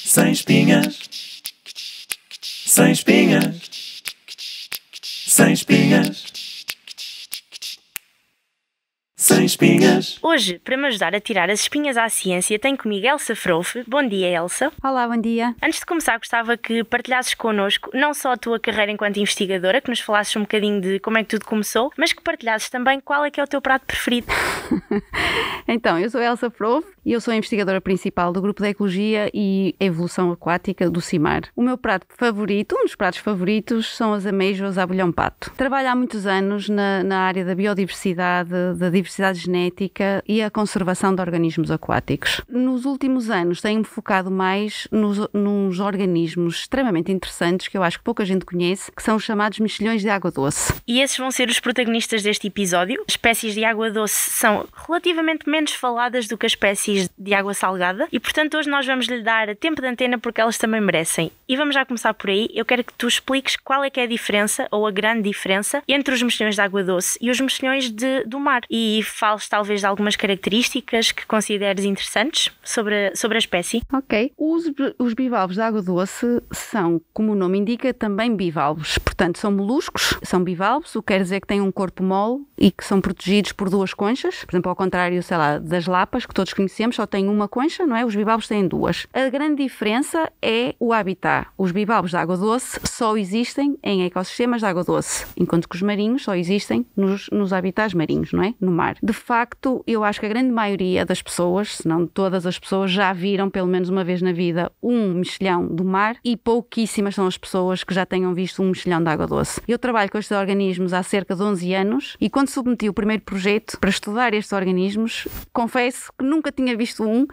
Sem espinhas. Sem espinhas. Sem espinhas. Sem espinhas. Hoje, para me ajudar a tirar as espinhas à ciência, tenho comigo Elsa Frouf. Bom dia, Elsa. Olá, bom dia. Antes de começar, gostava que partilhasses connosco não só a tua carreira enquanto investigadora, que nos falasses um bocadinho de como é que tudo começou, mas que partilhasses também qual é que é o teu prato preferido. Então, eu sou Elsa Frouf e eu sou a investigadora principal do Grupo de Ecologia e Evolução Aquática do CIMAR. O meu prato favorito, um dos pratos favoritos, são as amêijoas à bolhão-pato. Trabalho há muitos anos na área da biodiversidade, da diversidade genética e a conservação de organismos aquáticos. Nos últimos anos tenho-me focado mais nos organismos extremamente interessantes que eu acho que pouca gente conhece, que são os chamados mexilhões de água doce. E esses vão ser os protagonistas deste episódio. As espécies de água doce são relativamente menos faladas do que as espécies de água salgada e, portanto, hoje nós vamos lhe dar tempo de antena porque elas também merecem. E vamos já começar por aí. Eu quero que tu expliques qual é que é a diferença, ou a grande diferença, entre os mexilhões de água doce e os mexilhões do mar. E fales talvez de algumas características que consideres interessantes sobre a espécie. Ok. Os bivalves de água doce são, como o nome indica, também bivalves. Portanto, são moluscos, são bivalves, o que quer dizer que têm um corpo mole e que são protegidos por duas conchas. Por exemplo, ao contrário, sei lá, das lapas, que todos conhecemos, só têm uma concha, não é? Os bivalves têm duas. A grande diferença é o habitat. Os bivalves de água doce só existem em ecossistemas de água doce, enquanto que os marinhos só existem nos habitats marinhos, não é? No mar. De facto, eu acho que a grande maioria das pessoas, se não todas as pessoas, já viram pelo menos uma vez na vida um mexilhão do mar e pouquíssimas são as pessoas que já tenham visto um mexilhão de água doce. Eu trabalho com estes organismos há cerca de 11 anos e quando submeti o primeiro projeto para estudar estes organismos, confesso que nunca tinha visto um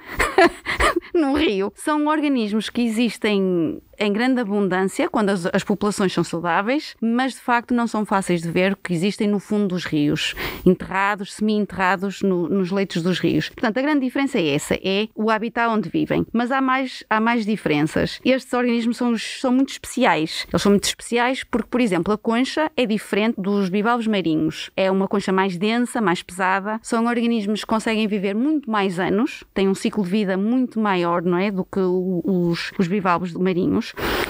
num rio. São organismos que existem em grande abundância quando as populações são saudáveis, mas de facto não são fáceis de ver, que existem no fundo dos rios, enterrados, semi-enterrados nos leitos dos rios. Portanto, a grande diferença é essa, é o habitat onde vivem. Mas há mais diferenças. Estes organismos são muito especiais. Eles são muito especiais porque, por exemplo, a concha é diferente dos bivalves marinhos. É uma concha mais densa, mais pesada. São organismos que conseguem viver muito mais anos, têm um ciclo de vida muito maior, não é, do que os bivalves marinhos.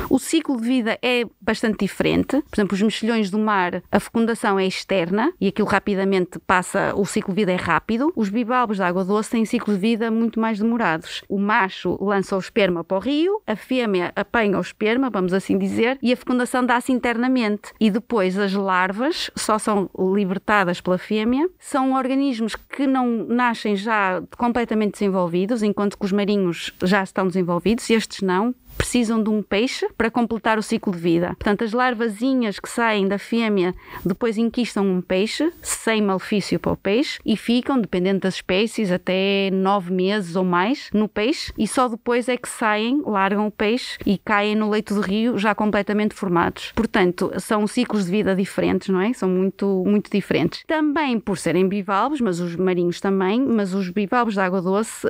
O ciclo de vida é bastante diferente. Por exemplo, os mexilhões do mar, a fecundação é externa e aquilo rapidamente passa, o ciclo de vida é rápido. Os bivalves de água doce têm ciclos de vida muito mais demorados. O macho lança o esperma para o rio, a fêmea apanha o esperma, vamos assim dizer, e a fecundação dá-se internamente. E depois as larvas só são libertadas pela fêmea. São organismos que não nascem já completamente desenvolvidos, enquanto que os marinhos já estão desenvolvidos, e estes não. Precisam de um peixe para completar o ciclo de vida. Portanto, as larvazinhas que saem da fêmea depois enquistam um peixe, sem malefício para o peixe, e ficam, dependendo das espécies, até 9 meses ou mais no peixe, e só depois é que saem, largam o peixe e caem no leito do rio já completamente formados. Portanto, são ciclos de vida diferentes, não é? São muito, muito diferentes. Também por serem bivalves, mas os marinhos também, mas os bivalves de água doce,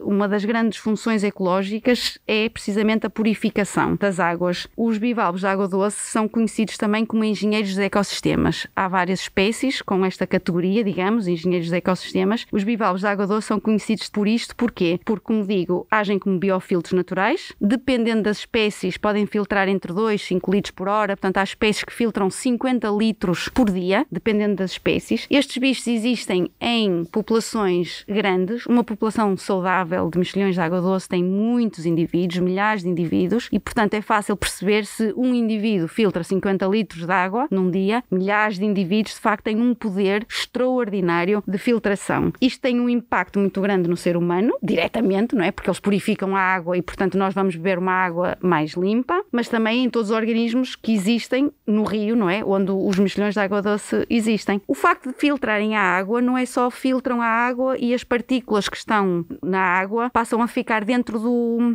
uma das grandes funções ecológicas é precisamente a purificação das águas. Os bivalves de água doce são conhecidos também como engenheiros de ecossistemas. Há várias espécies com esta categoria, digamos, engenheiros de ecossistemas. Os bivalves de água doce são conhecidos por isto. Porquê? Porque, como digo, agem como biofiltros naturais. Dependendo das espécies, podem filtrar entre 2 e 5 litros por hora. Portanto, há espécies que filtram 50 litros por dia, dependendo das espécies. Estes bichos existem em populações grandes. Uma população saudável de mexilhões de água doce tem muitos indivíduos, milhares de indivíduos, e portanto é fácil perceber se um indivíduo filtra 50 litros de água num dia. Milhares de indivíduos de facto têm um poder extraordinário de filtração. Isto tem um impacto muito grande no ser humano, diretamente, não é? Porque eles purificam a água e portanto nós vamos beber uma água mais limpa, mas também em todos os organismos que existem no rio, não é? Onde os mexilhões de água doce existem. O facto de filtrarem a água não é só filtram a água e as partículas que estão na água passam a ficar dentro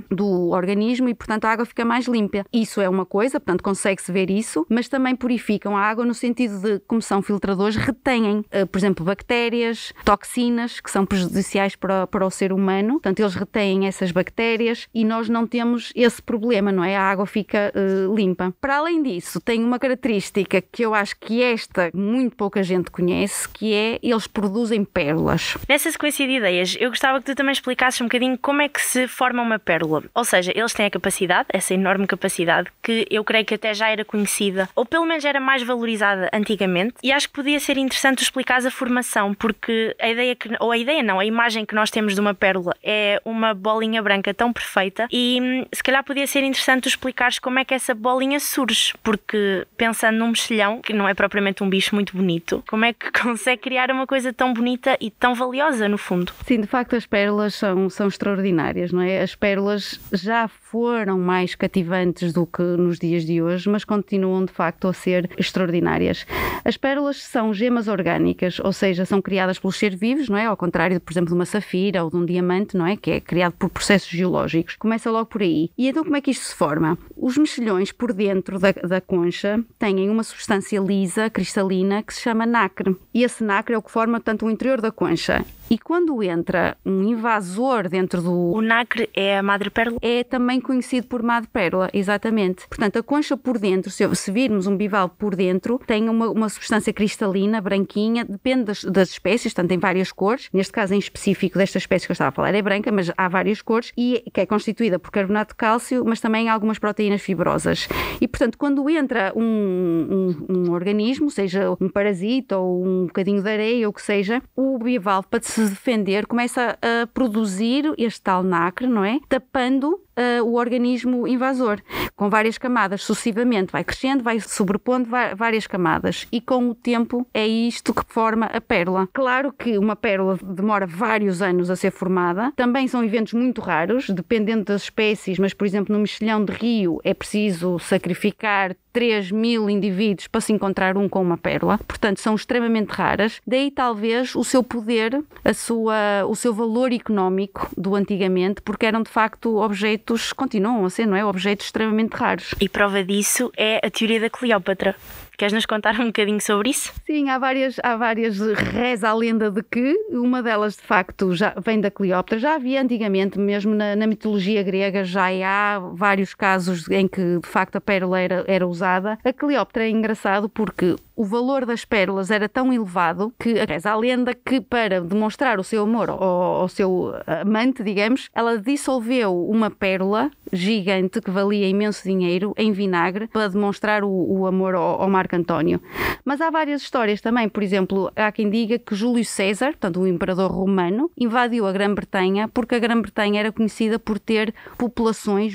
do organismo organismo e, portanto, a água fica mais limpa. Isso é uma coisa, portanto, consegue-se ver isso, mas também purificam a água no sentido de, como são filtradores, retêm, por exemplo, bactérias, toxinas, que são prejudiciais para o ser humano. Portanto, eles retêm essas bactérias e nós não temos esse problema, não é? A água fica limpa. Para além disso, tem uma característica que eu acho que esta muito pouca gente conhece, que é eles produzem pérolas. Nessa sequência de ideias, eu gostava que tu também explicasses um bocadinho como é que se forma uma pérola. Ou seja, eles têm a capacidade, essa enorme capacidade, que eu creio que até já era conhecida, ou pelo menos era mais valorizada antigamente, e acho que podia ser interessante explicares a formação, porque a imagem que nós temos de uma pérola é uma bolinha branca tão perfeita, e se calhar podia ser interessante explicares como é que essa bolinha surge, porque pensando num mexilhão, que não é propriamente um bicho muito bonito, como é que consegue criar uma coisa tão bonita e tão valiosa, no fundo? Sim, de facto as pérolas são extraordinárias, não é? As pérolas já foram mais cativantes do que nos dias de hoje, mas continuam de facto a ser extraordinárias. As pérolas são gemas orgânicas, ou seja, são criadas pelos seres vivos, não é? Ao contrário, por exemplo, de uma safira ou de um diamante, não é? Que é criado por processos geológicos. Começa logo por aí. E então como é que isto se forma? Os mexilhões por dentro da concha têm uma substância lisa, cristalina, que se chama nacre. E esse nacre é o que forma, portanto, o interior da concha. E quando entra um invasor dentro do... O nacre é a madrepérola? É também conhecido por madrepérola, exatamente. Portanto, a concha por dentro, se virmos um bivalve por dentro, tem uma substância cristalina, branquinha, depende das espécies, portanto tem várias cores. Neste caso em específico desta espécie que eu estava a falar é branca, mas há várias cores, e que é constituída por carbonato de cálcio, mas também algumas proteínas fibrosas. E, portanto, quando entra um organismo, seja um parasita ou um bocadinho de areia, ou o que seja, o bivalve, para se defender, começa a produzir este tal nacre, não é? Tapando o organismo invasor, com várias camadas, sucessivamente, vai crescendo, vai sobrepondo várias camadas, e com o tempo é isto que forma a pérola. Claro que uma pérola demora vários anos a ser formada, também são eventos muito raros, dependendo das espécies, mas, por exemplo, no mexilhão de rio é preciso sacrificar 3.000 indivíduos para se encontrar um com uma pérola, portanto são extremamente raras, daí talvez o seu poder, o seu valor económico do antigamente, porque eram de facto objetos, continuam a ser, não é? Objetos extremamente raros. E prova disso é a teoria da Cleópatra. Queres-nos contar um bocadinho sobre isso? Sim, há várias reza a lenda de que uma delas de facto já vem da Cleópatra. Já havia antigamente, mesmo na mitologia grega, já há vários casos em que de facto a pérola era usada. A Cleópatra é engraçado porque o valor das pérolas era tão elevado que reza a lenda que, para demonstrar o seu amor ao seu amante, digamos, ela dissolveu uma pérola gigante que valia imenso dinheiro em vinagre para demonstrar o amor ao Marco António. Mas há várias histórias também. Por exemplo, há quem diga que Júlio César, portanto o imperador romano, invadiu a Grã-Bretanha porque a Grã-Bretanha era conhecida por ter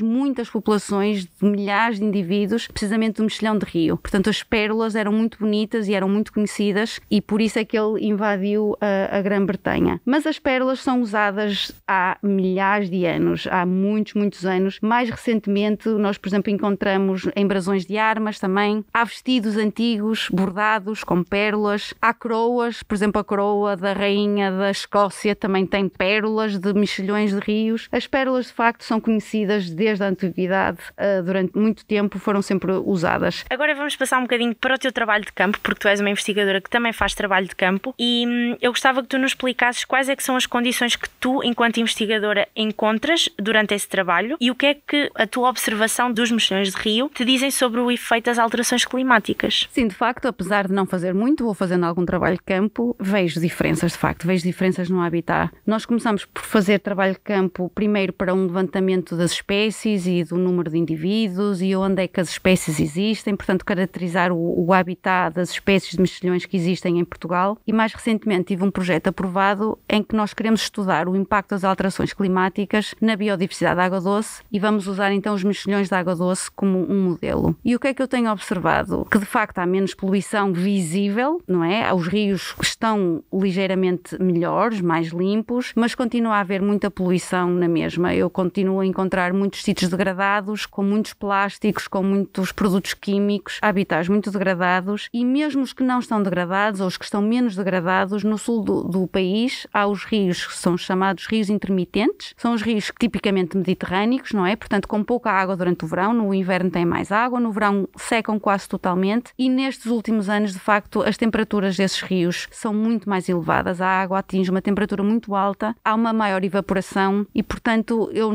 muitas populações de milhares de indivíduos, precisamente do mexilhão de rio. Portanto, as pérolas eram muito bonitas e eram muito conhecidas, e por isso é que ele invadiu a Grã-Bretanha. Mas as pérolas são usadas há milhares de anos, há muitos anos. Mais recentemente, nós, por exemplo, encontramos em brasões de armas também. Há vestidos antigos bordados com pérolas. Há coroas, por exemplo, a coroa da rainha da Escócia também tem pérolas de mexilhões de rios. As pérolas, de facto, são conhecidas desde a antiguidade. Durante muito tempo foram sempre usadas. Agora vamos passar um bocadinho para o teu trabalho de campo, porque tu és uma investigadora que também faz trabalho de campo, e eu gostava que tu nos explicasses quais é que são as condições que tu, enquanto investigadora, encontras durante esse trabalho, e o que é que a tua observação dos mexilhões de rio te dizem sobre o efeito das alterações climáticas. Sim, de facto, apesar de não fazer muito, vou fazendo algum trabalho de campo, vejo diferenças, de facto, vejo diferenças no habitat. Nós começamos por fazer trabalho de campo primeiro para um levantamento das espécies e do número de indivíduos e onde é que as espécies existem, portanto caracterizar o habitat das espécies de mexilhões que existem em Portugal, e mais recentemente tive um projeto aprovado em que nós queremos estudar o impacto das alterações climáticas na biodiversidade da água doce, e vamos usar então os mexilhões de água doce como um modelo. E o que é que eu tenho observado? Que de facto há menos poluição visível, não é? Os rios estão ligeiramente melhores, mais limpos, mas continua a haver muita poluição na mesma. Eu continuo a encontrar muitos sítios degradados, com muitos plásticos, com muitos produtos químicos, habitats muito degradados, e mesmo os que não estão degradados, ou os que estão menos degradados, no sul do país há os rios que são chamados rios intermitentes, são os rios tipicamente mediterrâneos, não é? Portanto, com pouca água durante o verão, no inverno tem mais água, no verão secam quase totalmente e nestes últimos anos, de facto, as temperaturas desses rios são muito mais elevadas. A água atinge uma temperatura muito alta, há uma maior evaporação e, portanto, eu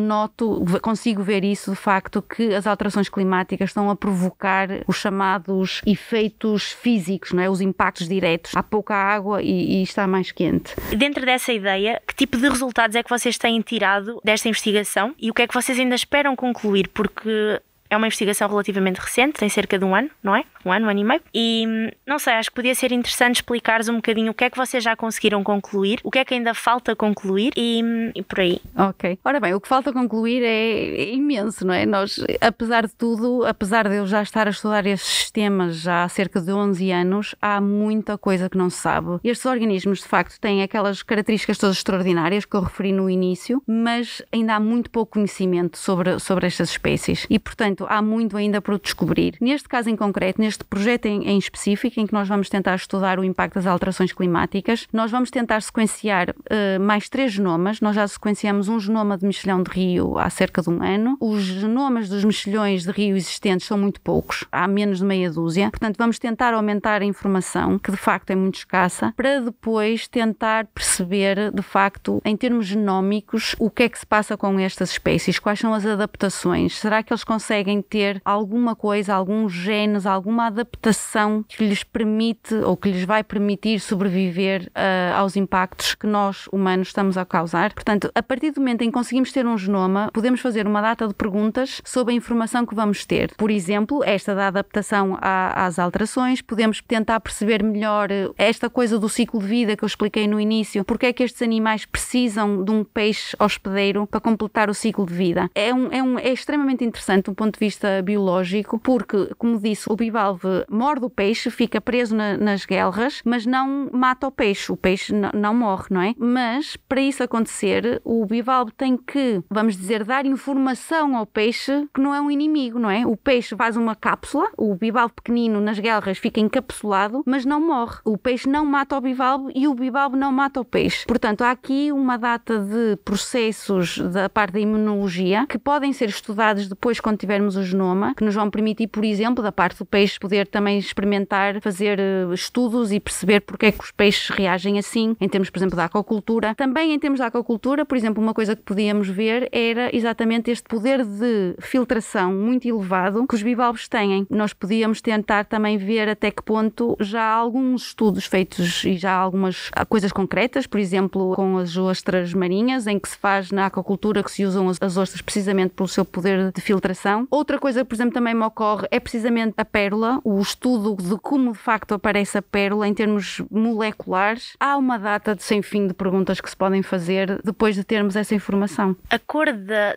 consigo ver isso, de facto, que as alterações climáticas estão a provocar os chamados efeitos físicos, não é? Os impactos diretos. Há pouca água e está mais quente. Dentro dessa ideia, que tipo de resultados é que vocês têm tirado desta investigação e o que é que vocês ainda esperam concluir? Porque é uma investigação relativamente recente, tem cerca de um ano, não é? Um ano e meio. E não sei, acho que podia ser interessante explicar-vos um bocadinho o que é que vocês já conseguiram concluir, o que é que ainda falta concluir e por aí. Ok. Ora bem, o que falta concluir é imenso, não é? Nós, apesar de tudo, apesar de eu já estar a estudar estes sistemas já há cerca de 11 anos, há muita coisa que não se sabe. Estes organismos, de facto, têm aquelas características todas extraordinárias que eu referi no início, mas ainda há muito pouco conhecimento sobre estas espécies e, portanto, há muito ainda por descobrir. Neste caso em concreto, neste projeto em específico, em que nós vamos tentar estudar o impacto das alterações climáticas, nós vamos tentar sequenciar mais 3 genomas. Nós já sequenciamos um genoma de mexilhão de rio há cerca de um ano. Os genomas dos mexilhões de rio existentes são muito poucos, há menos de meia dúzia. Portanto, vamos tentar aumentar a informação, que de facto é muito escassa, para depois tentar perceber, de facto, em termos genómicos, o que é que se passa com estas espécies, quais são as adaptações. Será que eles conseguem ter alguma coisa, alguns genes, alguma adaptação que lhes permite ou que lhes vai permitir sobreviver aos impactos que nós, humanos, estamos a causar? Portanto, a partir do momento em que conseguimos ter um genoma, podemos fazer uma data de perguntas sobre a informação que vamos ter. Por exemplo, esta da adaptação às alterações, podemos tentar perceber melhor esta coisa do ciclo de vida que eu expliquei no início, porque é que estes animais precisam de um peixe hospedeiro para completar o ciclo de vida. É extremamente interessante do ponto de vista biológico, porque, como disse, o bivalve morde o peixe, fica preso nas guelras, mas não mata o peixe não morre, não é? Mas, para isso acontecer, o bivalve tem que, vamos dizer, dar informação ao peixe que não é um inimigo, não é? O peixe faz uma cápsula, o bivalve pequenino nas guelras fica encapsulado, mas não morre. O peixe não mata o bivalve e o bivalve não mata o peixe. Portanto, há aqui uma data de processos da parte da imunologia que podem ser estudados depois quando tivermos o genoma, que nos vão permitir, por exemplo, da parte do peixe, poder também experimentar, fazer estudos e perceber porque é que os peixes reagem assim, em termos, por exemplo, da aquacultura. Também em termos da aquacultura, por exemplo, uma coisa que podíamos ver era exatamente este poder de filtração muito elevado que os bivalves têm. Nós podíamos tentar também ver até que ponto já há alguns estudos feitos e já há algumas coisas concretas, por exemplo, com as ostras marinhas, em que se faz na aquacultura que se usam as ostras precisamente pelo seu poder de filtração. Outra coisa que, por exemplo, também me ocorre é precisamente a pérola, o estudo de como de facto aparece a pérola em termos moleculares. Há uma data de sem fim de perguntas que se podem fazer depois de termos essa informação. A cor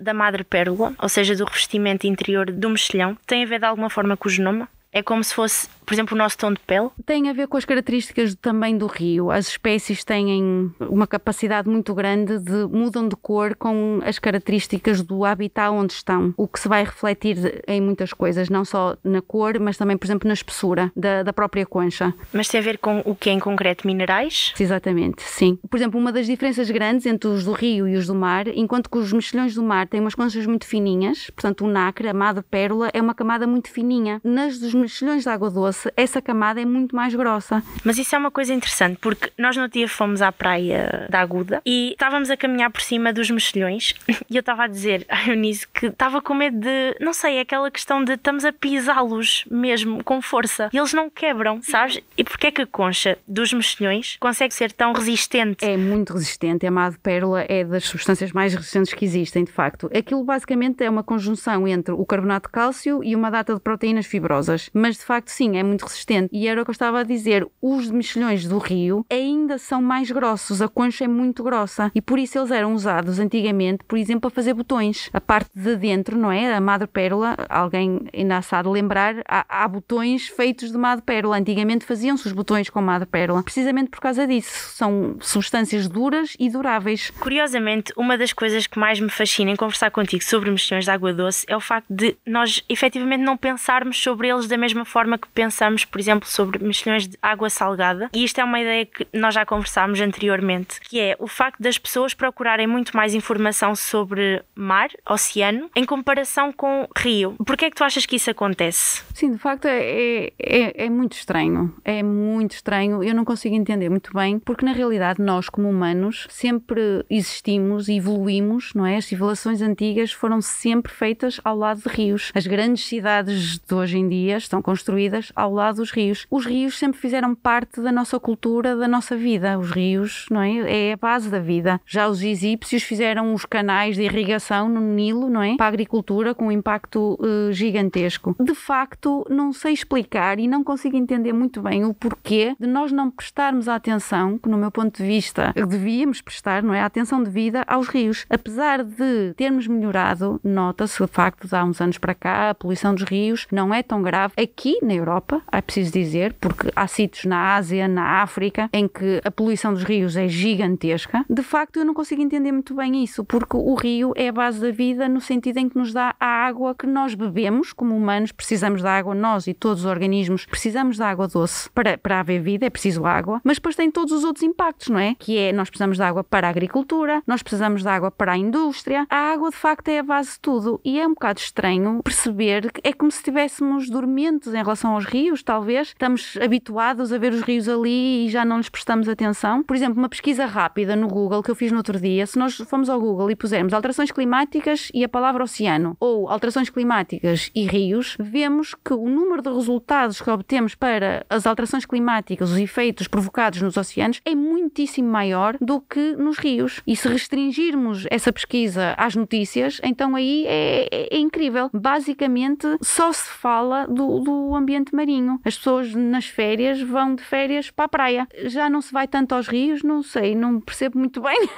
da madre pérola, ou seja, do revestimento interior do mexilhão, tem a ver de alguma forma com o genoma? É como se fosse, por exemplo, o nosso tom de pele? Tem a ver com as características também do rio. As espécies têm uma capacidade muito grande mudam de cor com as características do habitat onde estão, o que se vai refletir em muitas coisas, não só na cor, mas também, por exemplo, na espessura da própria concha. Mas tem a ver com o que é em concreto? Minerais? Exatamente, sim. Por exemplo, uma das diferenças grandes entre os do rio e os do mar, enquanto que os mexilhões do mar têm umas conchas muito fininhas, portanto o nacre, a madre pérola, é uma camada muito fininha. Nas dos mexilhões de água doce, essa camada é muito mais grossa. Mas isso é uma coisa interessante, porque nós no dia fomos à praia da Aguda e estávamos a caminhar por cima dos mexilhões e eu estava a dizer à Eunice que estava com medo de, não sei, aquela questão de estamos a pisá-los mesmo com força e eles não quebram, sabes? E porquê é que a concha dos mexilhões consegue ser tão resistente? É muito resistente, a madre pérola é das substâncias mais resistentes que existem, de facto. Aquilo basicamente é uma conjunção entre o carbonato de cálcio e uma data de proteínas fibrosas. Mas de facto sim, é muito resistente. E era o que eu estava a dizer, os mexilhões do rio ainda são mais grossos, a concha é muito grossa e por isso eles eram usados antigamente, por exemplo, para fazer botões. A parte de dentro, não é? A madre pérola, alguém ainda há de lembrar, há botões feitos de madre pérola. Antigamente faziam-se os botões com madre pérola, precisamente por causa disso. São substâncias duras e duráveis. Curiosamente, uma das coisas que mais me fascina em conversar contigo sobre mexilhões de água doce é o facto de nós efetivamente não pensarmos sobre eles da da mesma forma que pensamos, por exemplo, sobre mexilhões de água salgada, e isto é uma ideia que nós já conversámos anteriormente, que é o facto das pessoas procurarem muito mais informação sobre mar, oceano, em comparação com rio. Porquê é que tu achas que isso acontece? Sim, de facto é muito estranho. É muito estranho. Eu não consigo entender muito bem, porque na realidade nós, como humanos, sempre existimos e evoluímos, não é? As civilizações antigas foram sempre feitas ao lado de rios. As grandes cidades de hoje em dia estão construídas ao lado dos rios. Os rios sempre fizeram parte da nossa cultura, da nossa vida. Os rios, não é? É a base da vida. Já os egípcios fizeram os canais de irrigação no Nilo, não é? Para a agricultura, com um impacto gigantesco. De facto, não sei explicar e não consigo entender muito bem o porquê de nós não prestarmos a atenção, que no meu ponto de vista devíamos prestar, não é? A atenção devida aos rios. Apesar de termos melhorado, nota-se de facto de há uns anos para cá, a poluição dos rios não é tão grave. Aqui na Europa, é preciso dizer, porque há sítios na Ásia, na África, em que a poluição dos rios é gigantesca. De facto, eu não consigo entender muito bem isso, porque o rio é a base da vida no sentido em que nos dá a água que nós bebemos, como humanos precisamos da água, nós e todos os organismos precisamos da água doce para haver vida, é preciso água, mas depois tem todos os outros impactos, não é? Que é, nós precisamos de água para a agricultura, nós precisamos de água para a indústria, a água de facto é a base de tudo e é um bocado estranho perceber que é como se estivéssemos dormentes em relação aos rios, talvez, estamos habituados a ver os rios ali e já não lhes prestamos atenção. Por exemplo, uma pesquisa rápida no Google que eu fiz no outro dia, se nós formos ao Google e pusermos alterações climáticas e a palavra oceano, ou alterações climáticas e rios, vemos que o número de resultados que obtemos para as alterações climáticas, os efeitos provocados nos oceanos, é muitíssimo maior do que nos rios. E se restringirmos essa pesquisa às notícias, então aí é incrível. Basicamente, só se fala do ambiente marinho. As pessoas nas férias vão de férias para a praia. Já não se vai tanto aos rios, não sei, não percebo muito bem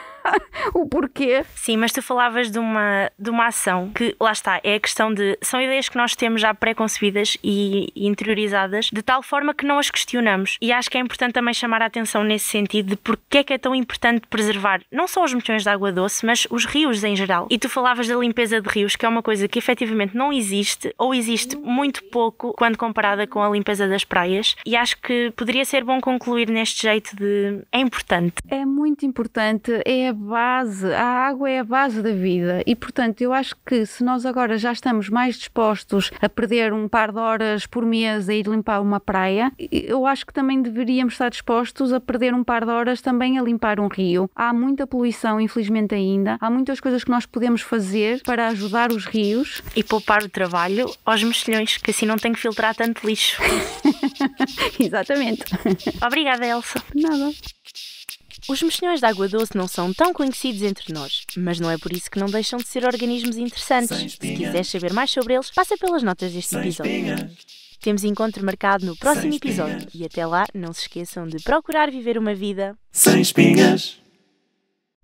o porquê. Sim, mas tu falavas de uma ação que, lá está, é a questão de... São ideias que nós temos já pré-concebidas e interiorizadas, de tal forma que não as questionamos. E acho que é importante também chamar a atenção nesse sentido de porque é tão importante preservar não só os mexilhões de água doce, mas os rios em geral. E tu falavas da limpeza de rios, que é uma coisa que efetivamente não existe, ou existe muito pouco quando comparada com a limpeza das praias. E acho que poderia ser bom concluir neste jeito de... É importante. É muito importante, é a base, a água é a base da vida e, portanto, eu acho que se nós agora já estamos mais dispostos a perder um par de horas por mês a ir limpar uma praia, eu acho que também deveríamos estar dispostos a perder um par de horas também a limpar um rio. Há muita poluição, infelizmente ainda, há muitas coisas que nós podemos fazer para ajudar os rios. E poupar o trabalho aos mexilhões, que assim não tem que filtrar tanto lixo. Exatamente. Obrigada, Elsa. Nada. Os mexilhões de água doce não são tão conhecidos entre nós, mas não é por isso que não deixam de ser organismos interessantes. Se quiseres saber mais sobre eles, passa pelas notas deste episódio. Temos encontro marcado no próximo episódio e até lá não se esqueçam de procurar viver uma vida sem espinhas.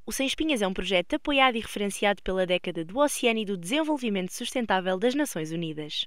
O Sem Espinhas é um projeto apoiado e referenciado pela década do Oceano e do Desenvolvimento Sustentável das Nações Unidas.